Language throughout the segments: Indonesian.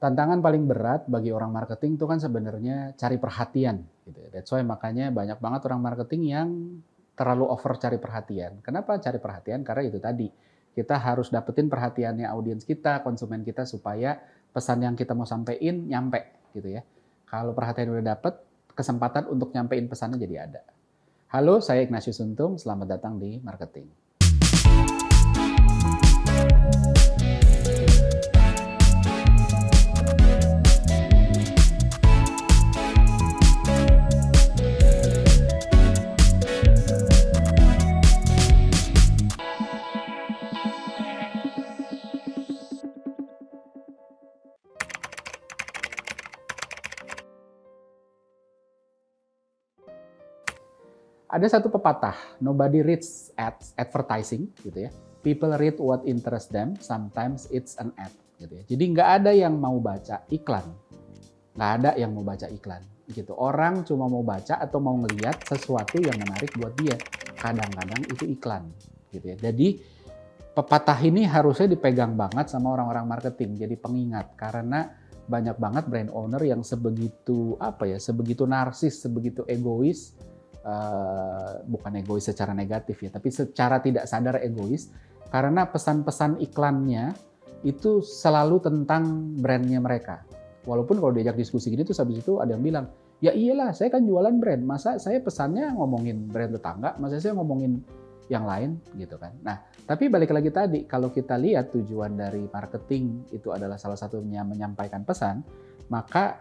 Tantangan paling berat bagi orang marketing itu kan sebenarnya cari perhatian gitu ya. That's why makanya banyak banget orang marketing yang terlalu over cari perhatian. Kenapa cari perhatian? Karena itu tadi, kita harus dapetin perhatiannya audiens kita, konsumen kita supaya pesan yang kita mau sampein nyampe gitu ya. Kalau perhatian udah dapet, kesempatan untuk nyampein pesannya jadi ada. Halo, saya Ignatius Untung, selamat datang di Marketing. Ada satu pepatah, nobody reads ads, advertising gitu ya. People read what interests them, sometimes it's an ad gitu ya. Jadi nggak ada yang mau baca iklan, nggak ada yang mau baca iklan gitu. Orang cuma mau baca atau mau ngelihat sesuatu yang menarik buat dia. Kadang-kadang itu iklan gitu ya. Jadi pepatah ini harusnya dipegang banget sama orang-orang marketing, jadi pengingat karena banyak banget brand owner yang sebegitu sebegitu narsis, sebegitu egois. Bukan egois secara negatif ya, tapi secara tidak sadar egois karena pesan-pesan iklannya itu selalu tentang brandnya mereka. Walaupun kalau diajak diskusi gini tuh habis itu ada yang bilang, ya iyalah saya kan jualan brand, masa saya pesannya ngomongin brand tetangga, masa saya ngomongin yang lain gitu kan. Nah, tapi balik lagi tadi, kalau kita lihat tujuan dari marketing itu adalah salah satunya menyampaikan pesan, maka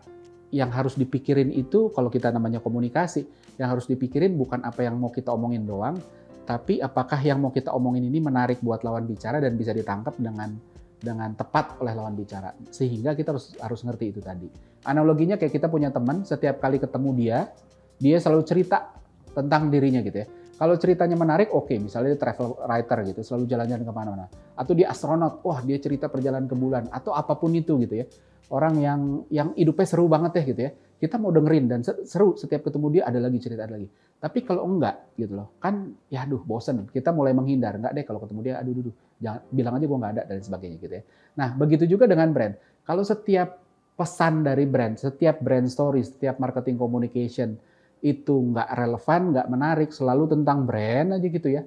yang harus dipikirin itu kalau kita namanya komunikasi, yang harus dipikirin bukan apa yang mau kita omongin doang, tapi apakah yang mau kita omongin ini menarik buat lawan bicara dan bisa ditangkap dengan tepat oleh lawan bicara. Sehingga kita harus ngerti itu tadi. Analoginya kayak kita punya teman, setiap kali ketemu dia selalu cerita tentang dirinya gitu ya. Kalau ceritanya menarik, oke, misalnya dia travel writer gitu, selalu jalan-jalan kemana-mana. Atau dia astronot, wah dia cerita perjalanan ke bulan, atau apapun itu gitu ya. Orang yang hidupnya seru banget ya gitu ya. Kita mau dengerin dan seru, setiap ketemu dia ada lagi cerita lagi. Tapi kalau enggak gitu loh, kan ya bosen. Kita mulai menghindar, enggak deh kalau ketemu dia, jangan, bilang aja gue enggak ada dan sebagainya gitu ya. Nah begitu juga dengan brand. Kalau setiap pesan dari brand, setiap brand story, setiap marketing communication itu nggak relevan, nggak menarik, selalu tentang brand aja gitu ya.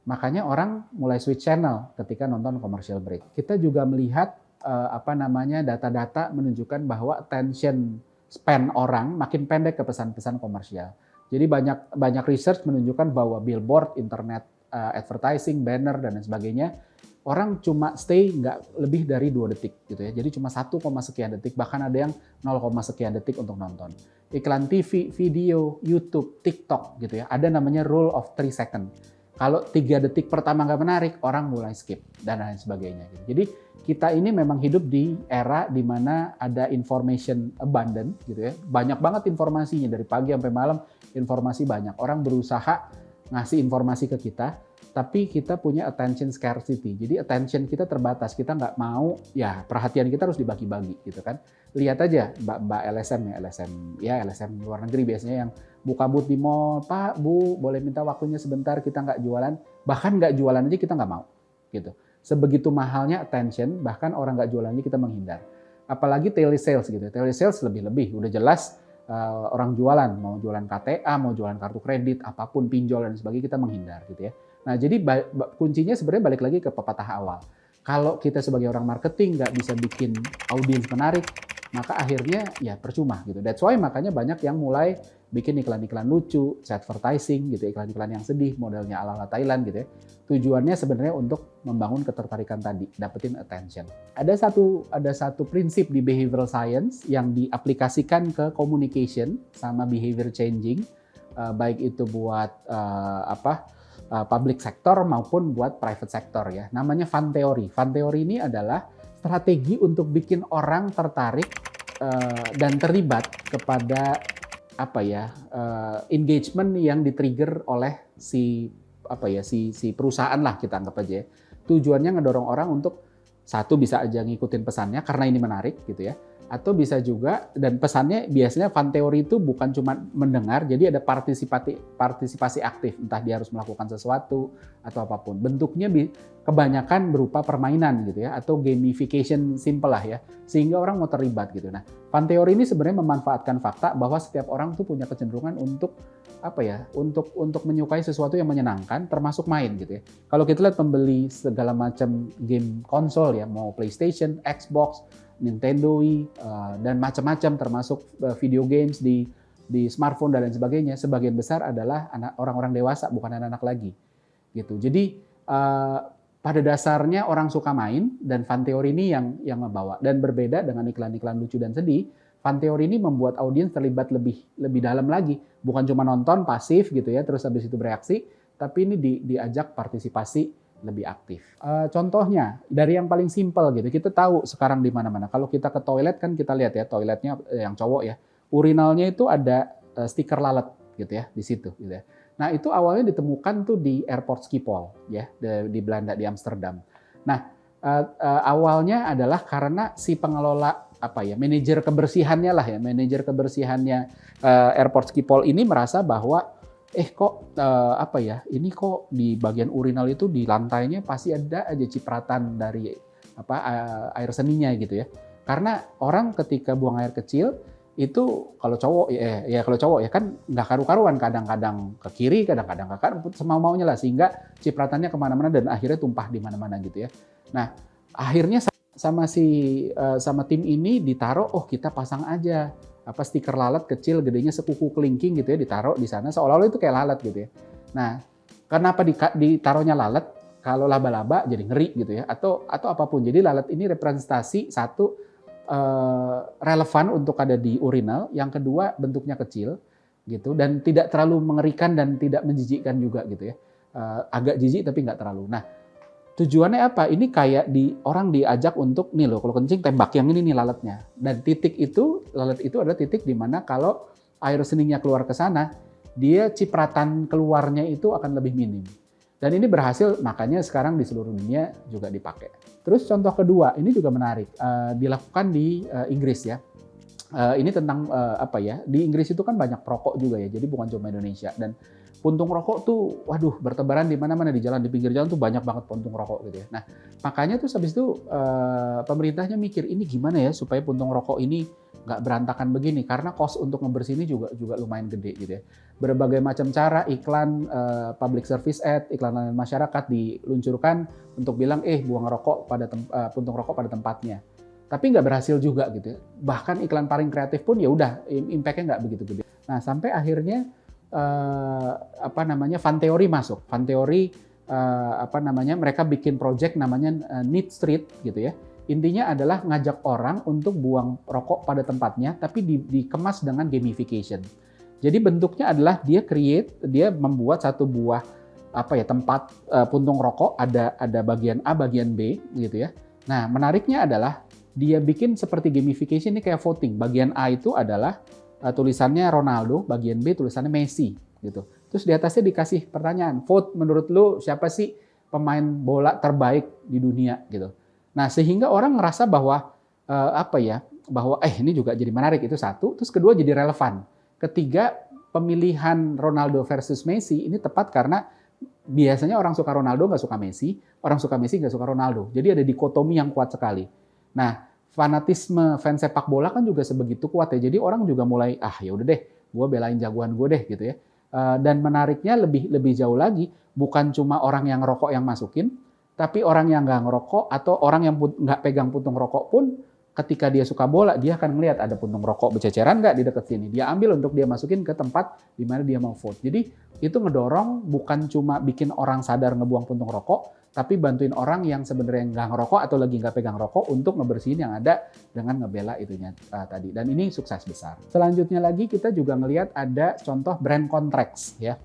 Makanya orang mulai switch channel ketika nonton commercial break. Kita juga melihat data-data menunjukkan bahwa attention span orang makin pendek ke pesan-pesan komersial. Jadi banyak research menunjukkan bahwa billboard, internet advertising, banner dan lain sebagainya, orang cuma stay nggak lebih dari 2 detik gitu ya. Jadi cuma 1, sekian detik, bahkan ada yang 0, sekian detik untuk nonton. Iklan TV, video, YouTube, TikTok gitu ya. Ada namanya rule of 3 second. Kalau 3 detik pertama nggak menarik, orang mulai skip dan lain sebagainya. Gitu. Jadi kita ini memang hidup di era di mana ada information abundant gitu ya. Banyak banget informasinya dari pagi sampai malam, informasi banyak. Orang berusaha ngasih informasi ke kita, tapi kita punya attention scarcity. Jadi attention kita terbatas, kita nggak mau, ya perhatian kita harus dibagi-bagi gitu kan. Lihat aja Mbak LSM luar negeri biasanya yang buka booth di mall, Pak, Bu, boleh minta waktunya sebentar, kita nggak jualan. Bahkan nggak jualan aja kita nggak mau gitu. Sebegitu mahalnya attention, bahkan orang nggak jualan aja kita menghindar. Apalagi telesales gitu, telesales lebih-lebih, udah jelas orang jualan, mau jualan KTA, mau jualan kartu kredit, apapun pinjol dan sebagainya kita menghindar gitu ya. Nah, jadi kuncinya sebenarnya balik lagi ke pepatah awal. Kalau kita sebagai orang marketing nggak bisa bikin audiens menarik, maka akhirnya ya percuma gitu. That's why makanya banyak yang mulai bikin iklan-iklan lucu, advertising gitu, iklan-iklan yang sedih, modelnya ala-ala Thailand gitu ya. Tujuannya sebenarnya untuk membangun ketertarikan tadi, dapetin attention. Ada satu prinsip di behavioral science yang diaplikasikan ke communication sama behavior changing, baik itu buat public sector maupun buat private sector ya. Namanya fun theory. Fun theory ini adalah strategi untuk bikin orang tertarik dan terlibat kepada engagement yang di-trigger oleh si perusahaan lah kita anggap aja ya. Tujuannya ngedorong orang untuk satu bisa aja ngikutin pesannya karena ini menarik gitu ya. Atau bisa juga, dan pesannya biasanya fan teori itu bukan cuma mendengar, jadi ada partisipasi aktif, entah dia harus melakukan sesuatu atau apapun. Bentuknya kebanyakan berupa permainan gitu ya, atau gamification simple lah ya, sehingga orang mau terlibat gitu. Nah, fan teori ini sebenarnya memanfaatkan fakta bahwa setiap orang tuh punya kecenderungan untuk apa ya, untuk menyukai sesuatu yang menyenangkan, termasuk main gitu ya. Kalau kita lihat pembeli segala macam game konsol ya, mau PlayStation, Xbox, Nintendo Wii, dan macam-macam termasuk video games di smartphone dan lain sebagainya, sebagian besar adalah orang-orang dewasa, bukan anak-anak lagi gitu. Jadi pada dasarnya orang suka main, dan fan teori ini yang membawa. Dan berbeda dengan iklan-iklan lucu dan sedih, fan teori ini membuat audiens terlibat lebih dalam lagi, bukan cuma nonton pasif gitu ya terus habis itu bereaksi, tapi ini diajak partisipasi lebih aktif. Contohnya dari yang paling simpel gitu, kita tahu sekarang di mana-mana. Kalau kita ke toilet kan kita lihat ya, toiletnya yang cowok ya, urinalnya itu ada stiker lalat gitu ya di situ gitu ya. Nah, itu awalnya ditemukan tuh di airport Schiphol ya, di Belanda, di Amsterdam. Nah, awalnya adalah karena si pengelola manajer kebersihannya lah ya, manajer kebersihannya airport Schiphol ini merasa bahwa ini kok di bagian urinal itu di lantainya pasti ada aja cipratan dari air seninya gitu ya. Karena orang ketika buang air kecil itu kalau cowok ya kan nggak karu-karuan, kadang-kadang ke kiri, kadang-kadang ke kanan, semau-maunya lah, sehingga cipratannya kemana-mana dan akhirnya tumpah di mana-mana gitu ya. Nah, akhirnya sama tim ini ditaruh, kita pasang aja stiker lalat kecil, gedenya sekuku kelingking gitu ya, ditaruh di sana seolah-olah itu kayak lalat gitu ya. Nah, kenapa ditaruhnya lalat? Kalau laba-laba jadi ngeri gitu ya, atau apapun. Jadi lalat ini representasi satu, relevan untuk ada di urinal, yang kedua bentuknya kecil gitu dan tidak terlalu mengerikan dan tidak menjijikkan juga gitu ya. Agak jijik tapi nggak terlalu. Nah, tujuannya apa? Ini kayak orang diajak untuk nih loh, kalau kencing tembak yang ini nih lalatnya. Dan lalat itu adalah titik di mana kalau air seninya keluar ke sana, dia cipratan keluarnya itu akan lebih minim. Dan ini berhasil, makanya sekarang di seluruh dunia juga dipakai. Terus contoh kedua, ini juga menarik, dilakukan di Inggris ya. Ini tentang di Inggris itu kan banyak perokok juga ya, jadi bukan cuma Indonesia. Dan puntung rokok tuh, bertebaran di mana-mana, di jalan, di pinggir jalan tuh banyak banget puntung rokok gitu ya. Nah, makanya tuh habis itu pemerintahnya mikir ini gimana ya supaya puntung rokok ini nggak berantakan begini, karena cost untuk ngebersihin juga lumayan gede gitu ya. Berbagai macam cara, iklan, public service ad, iklan layanan masyarakat diluncurkan untuk bilang buang rokok puntung rokok pada tempatnya. Tapi nggak berhasil juga gitu ya. Bahkan iklan paling kreatif pun ya udah impact-nya nggak begitu gede. Nah, sampai akhirnya fan teori masuk. Fan teori mereka bikin project namanya Neat Street gitu ya. Intinya adalah ngajak orang untuk buang rokok pada tempatnya, tapi dikemas dengan gamification. Jadi bentuknya adalah dia membuat satu buah tempat puntung rokok, ada bagian A, bagian B gitu ya. Nah, menariknya adalah dia bikin seperti gamification ini kayak voting. Bagian A itu adalah tulisannya Ronaldo, bagian B tulisannya Messi gitu. Terus di atasnya dikasih pertanyaan, vote menurut lu siapa sih pemain bola terbaik di dunia gitu. Nah, sehingga orang ngerasa bahwa ini juga jadi menarik, itu satu. Terus kedua jadi relevan. Ketiga, pemilihan Ronaldo versus Messi ini tepat karena biasanya orang suka Ronaldo nggak suka Messi, orang suka Messi nggak suka Ronaldo. Jadi ada dikotomi yang kuat sekali. Nah, fanatisme fans sepak bola kan juga sebegitu kuat ya. Jadi orang juga mulai ya udah deh, gue belain jagoan gue deh gitu ya. Dan menariknya lebih jauh lagi, bukan cuma orang yang ngerokok yang masukin, tapi orang yang nggak ngerokok atau orang yang nggak pegang puntung rokok pun, ketika dia suka bola, dia akan melihat ada puntung rokok berceceran nggak di dekat sini. Dia ambil untuk dia masukin ke tempat di mana dia mau vote. Jadi itu ngedorong bukan cuma bikin orang sadar ngebuang puntung rokok, tapi bantuin orang yang sebenarnya nggak ngerokok atau lagi nggak pegang rokok untuk ngebersihin yang ada dengan ngebela itunya tadi. Dan ini sukses besar. Selanjutnya lagi kita juga ngelihat ada contoh brand Contracts ya.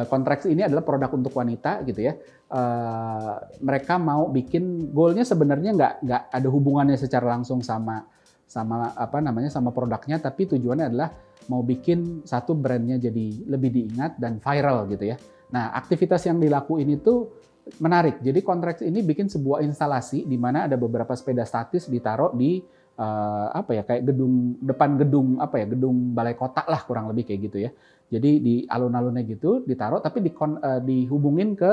Contracts ini adalah produk untuk wanita gitu ya. Mereka mau bikin, goalnya sebenarnya nggak ada hubungannya secara langsung sama produknya, tapi tujuannya adalah mau bikin satu brandnya jadi lebih diingat dan viral gitu ya. Nah, aktivitas yang dilakuin itu menarik. Jadi Contracts ini bikin sebuah instalasi di mana ada beberapa sepeda statis ditaruh di apa ya, kayak depan gedung apa ya, gedung balai kota lah kurang lebih kayak gitu ya. Jadi di alun-alunnya gitu ditaruh, tapi dihubungin ke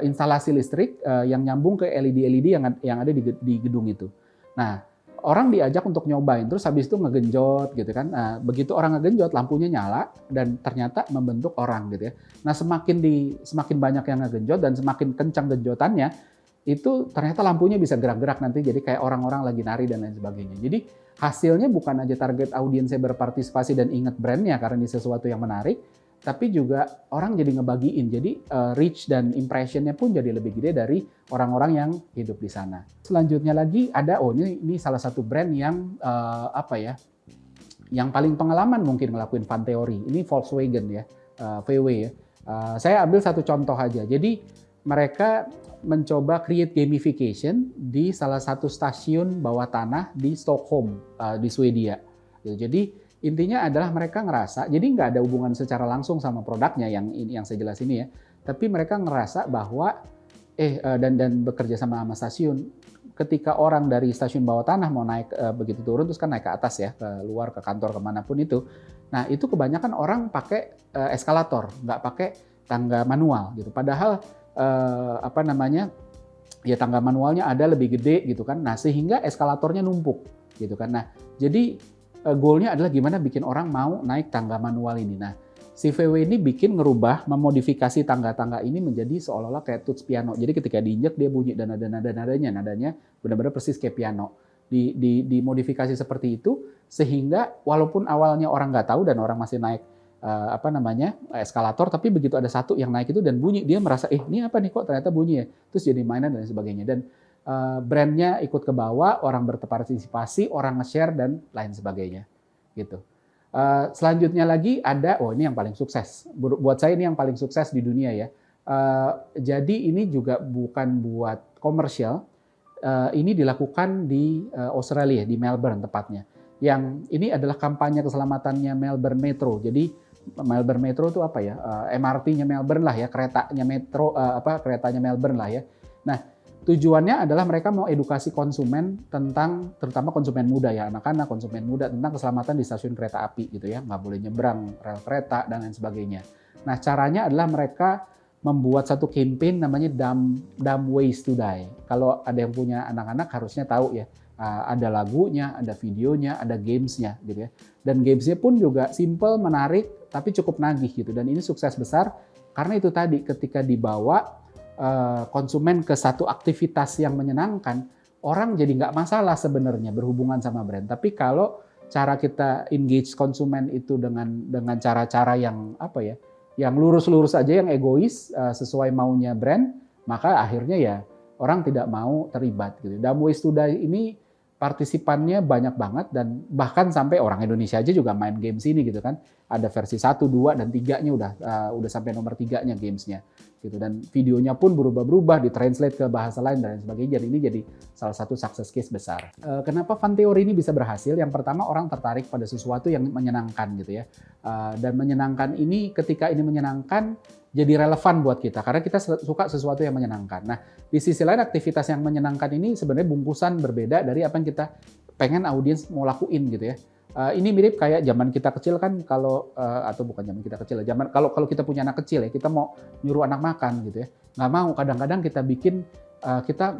instalasi listrik yang nyambung ke LED-LED yang ada di gedung itu. Nah, orang diajak untuk nyobain, terus habis itu ngegenjot gitu kan. Nah, begitu orang ngegenjot, lampunya nyala dan ternyata membentuk orang gitu ya. Nah, semakin banyak yang ngegenjot dan semakin kencang genjotannya, itu ternyata lampunya bisa gerak-gerak nanti jadi kayak orang-orang lagi nari dan lain sebagainya. Jadi hasilnya bukan aja target audiensnya berpartisipasi dan ingat brandnya karena ini sesuatu yang menarik, tapi juga orang jadi ngebagiin. Jadi reach dan impressionnya pun jadi lebih gede dari orang-orang yang hidup di sana. Selanjutnya lagi ada, ini salah satu brand yang apa ya, yang paling pengalaman mungkin ngelakuin fan theory. Ini Volkswagen ya, VW ya. Saya ambil satu contoh aja. Jadi mereka mencoba create gamification di salah satu stasiun bawah tanah di Stockholm, di Swedia. Jadi intinya adalah mereka ngerasa, jadi nggak ada hubungan secara langsung sama produknya yang saya jelas ini ya, tapi mereka ngerasa bahwa dan bekerja sama stasiun. Ketika orang dari stasiun bawah tanah mau naik begitu turun terus kan naik ke atas ya, ke luar ke kantor kemanapun itu. Nah itu kebanyakan orang pakai eskalator, nggak pakai tangga manual gitu. Padahal apa namanya, ya tangga manualnya ada lebih gede gitu kan. Nah, sehingga eskalatornya numpuk gitu kan. Nah, jadi goalnya adalah gimana bikin orang mau naik tangga manual ini. Nah, si VW ini memodifikasi tangga-tangga ini menjadi seolah-olah kayak tuts piano. Jadi ketika diinjek dia bunyi dan nadanya benar-benar persis kayak piano. Dimodifikasi seperti itu sehingga walaupun awalnya orang nggak tahu dan orang masih naik eskalator, tapi begitu ada satu yang naik itu dan bunyi, dia merasa ini apa nih kok ternyata bunyi ya, terus jadi mainan dan sebagainya. Dan brandnya ikut ke bawah, orang berpartisipasi, orang nge-share dan lain sebagainya gitu. Selanjutnya lagi ada, ini yang paling sukses buat saya, ini yang paling sukses di dunia ya. Jadi ini juga bukan buat komersial, ini dilakukan di Australia, di Melbourne tepatnya. Yang ini adalah kampanye keselamatannya Melbourne Metro. Jadi Melbourne Metro itu apa ya? MRT-nya Melbourne lah ya, keretanya Melbourne lah ya. Nah, tujuannya adalah mereka mau edukasi konsumen tentang, terutama konsumen muda ya, anak-anak, konsumen muda tentang keselamatan di stasiun kereta api gitu ya, nggak boleh nyebrang rel kereta dan lain sebagainya. Nah, caranya adalah mereka membuat satu campaign namanya Dumb Ways to Die. Kalau ada yang punya anak-anak harusnya tahu ya. Ada lagunya, ada videonya, ada gamesnya gitu ya. Dan gamesnya pun juga simple, menarik, tapi cukup nagih gitu. Dan ini sukses besar karena itu tadi ketika dibawa konsumen ke satu aktivitas yang menyenangkan, orang jadi nggak masalah sebenarnya berhubungan sama brand. Tapi kalau cara kita engage konsumen itu dengan cara-cara yang apa ya, yang lurus-lurus aja, yang egois sesuai maunya brand, maka akhirnya ya orang tidak mau terlibat gitu. Dumb Ways to Die ini partisipannya banyak banget dan bahkan sampai orang Indonesia aja juga main games ini gitu kan. Ada versi 1, 2, dan 3-nya udah sampai nomor 3-nya gamesnya gitu. Dan videonya pun berubah-berubah, ditranslate ke bahasa lain dan sebagainya. Jadi ini jadi salah satu success case besar. Kenapa fan theory ini bisa berhasil? Yang pertama, orang tertarik pada sesuatu yang menyenangkan gitu ya. Dan menyenangkan ini, ketika ini menyenangkan, jadi relevan buat kita karena kita suka sesuatu yang menyenangkan. Nah, di sisi lain aktivitas yang menyenangkan ini sebenarnya bungkusan berbeda dari apa yang kita pengen audiens mau lakuin gitu ya. Ini mirip kayak zaman kita kecil kan, atau bukan zaman kita kecil, kalau kita punya anak kecil ya, kita mau nyuruh anak makan gitu ya. Nggak mau, kadang-kadang kita bikin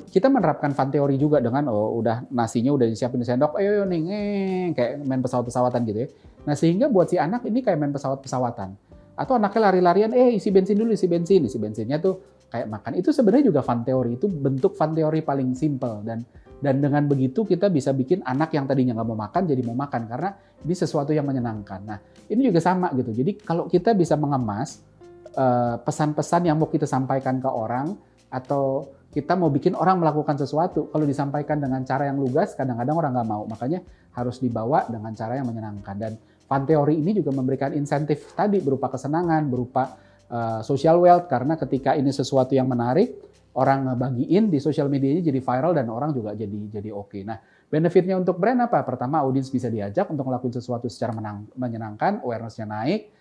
kita menerapkan fan theory juga dengan udah nasinya udah disiapin di sendok, ayo nih kayak main pesawat-pesawatan gitu ya. Nah, sehingga buat si anak ini kayak main pesawat-pesawatan. Atau anaknya lari-larian, isi bensin dulu, isi bensinnya tuh kayak makan. Itu sebenarnya juga fan theory, itu bentuk fan theory paling simple dan dengan begitu kita bisa bikin anak yang tadinya nggak mau makan jadi mau makan karena ini sesuatu yang menyenangkan. Nah, ini juga sama gitu. Jadi kalau kita bisa mengemas pesan-pesan yang mau kita sampaikan ke orang atau kita mau bikin orang melakukan sesuatu, kalau disampaikan dengan cara yang lugas, kadang-kadang orang nggak mau. Makanya harus dibawa dengan cara yang menyenangkan. Dan fan theory ini juga memberikan insentif tadi berupa kesenangan, berupa social wealth, karena ketika ini sesuatu yang menarik, orang ngebagiin di sosial medianya jadi viral dan orang juga jadi oke. Nah, benefitnya untuk brand apa? Pertama, audiens bisa diajak untuk melakukan sesuatu secara menyenangkan, awareness-nya naik,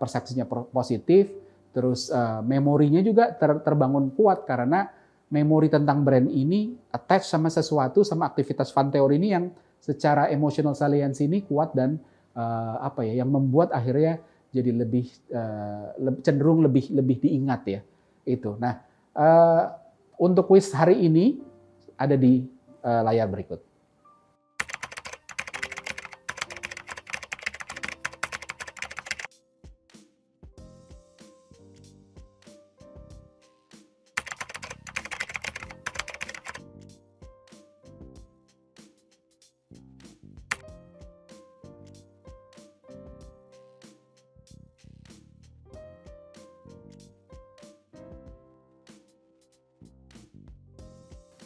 persepsinya positif, terus memorinya juga terbangun kuat karena memori tentang brand ini attach sama sesuatu, sama aktivitas fun theory ini yang secara emotional salience ini kuat dan yang membuat akhirnya jadi lebih cenderung lebih diingat ya itu. Nah, untuk kuis hari ini ada di layar berikut.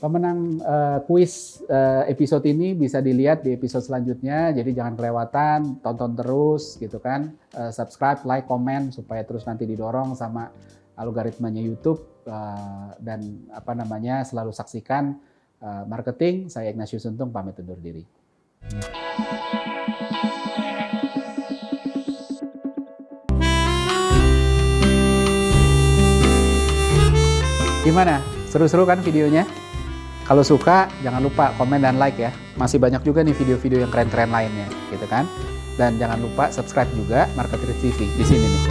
Pemenang kuis episode ini bisa dilihat di episode selanjutnya, jadi jangan kelewatan, tonton terus gitu kan, subscribe, like, komen supaya terus nanti didorong sama algoritmanya YouTube dan selalu saksikan marketing. Saya Ignatius Untung pamit undur diri. Gimana? Seru-seru kan videonya? Kalau suka, jangan lupa komen dan like ya. Masih banyak juga nih video-video yang keren-keren lainnya, gitu kan. Dan jangan lupa subscribe juga Marketer TV di sini nih.